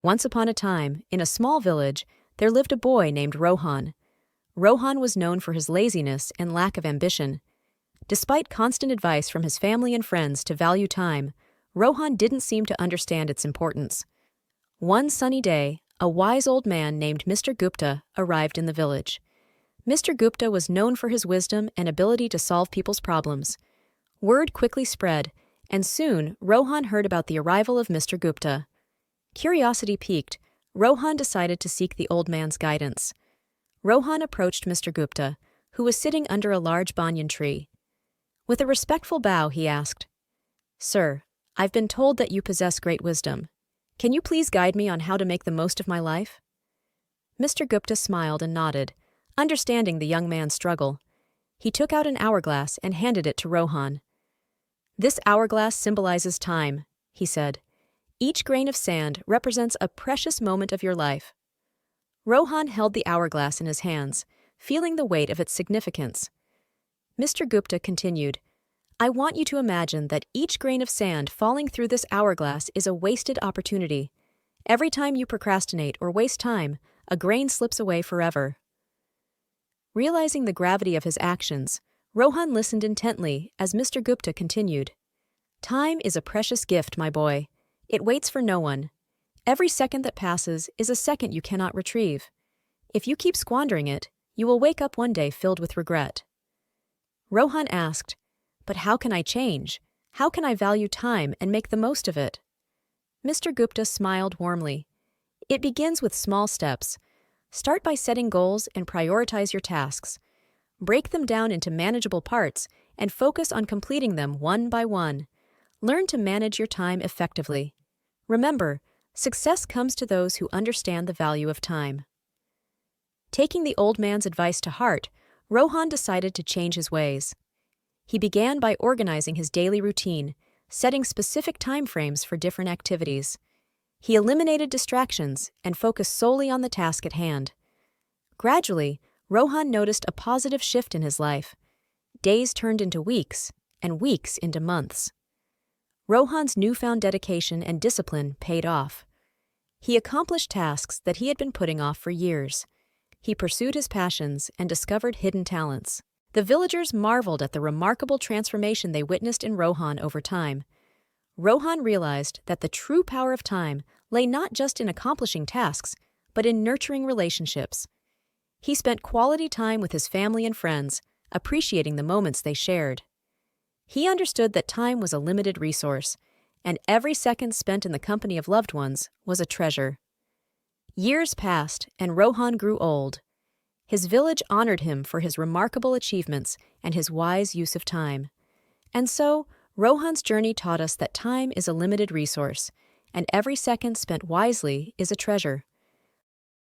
Once upon a time, in a small village, there lived a boy named Rohan. Rohan was known for his laziness and lack of ambition. Despite constant advice from his family and friends to value time, Rohan didn't seem to understand its importance. One sunny day, a wise old man named Mr. Gupta arrived in the village. Mr. Gupta was known for his wisdom and ability to solve people's problems. Word quickly spread, and soon Rohan heard about the arrival of Mr. Gupta. Curiosity piqued, Rohan decided to seek the old man's guidance. Rohan approached Mr. Gupta, who was sitting under a large banyan tree. With a respectful bow, he asked, "Sir, I've been told that you possess great wisdom. Can you please guide me on how to make the most of my life?" Mr. Gupta smiled and nodded, understanding the young man's struggle. He took out an hourglass and handed it to Rohan. "This hourglass symbolizes time," he said. "Each grain of sand represents a precious moment of your life." Rohan held the hourglass in his hands, feeling the weight of its significance. Mr. Gupta continued, "I want you to imagine that each grain of sand falling through this hourglass is a wasted opportunity. Every time you procrastinate or waste time, a grain slips away forever." Realizing the gravity of his actions, Rohan listened intently as Mr. Gupta continued, "Time is a precious gift, my boy. It waits for no one. Every second that passes is a second you cannot retrieve. If you keep squandering it, you will wake up one day filled with regret." Rohan asked, "But how can I change? How can I value time and make the most of it?" Mr. Gupta smiled warmly. "It begins with small steps. Start by setting goals and prioritize your tasks. Break them down into manageable parts and focus on completing them one by one. Learn to manage your time effectively. Remember, success comes to those who understand the value of time." Taking the old man's advice to heart, Rohan decided to change his ways. He began by organizing his daily routine, setting specific time frames for different activities. He eliminated distractions and focused solely on the task at hand. Gradually, Rohan noticed a positive shift in his life. Days turned into weeks, and weeks into months. Rohan's newfound dedication and discipline paid off. He accomplished tasks that he had been putting off for years. He pursued his passions and discovered hidden talents. The villagers marveled at the remarkable transformation they witnessed in Rohan over time. Rohan realized that the true power of time lay not just in accomplishing tasks, but in nurturing relationships. He spent quality time with his family and friends, appreciating the moments they shared. He understood that time was a limited resource, and every second spent in the company of loved ones was a treasure. Years passed, and Rohan grew old. His village honored him for his remarkable achievements and his wise use of time. And so, Rohan's journey taught us that time is a limited resource, and every second spent wisely is a treasure.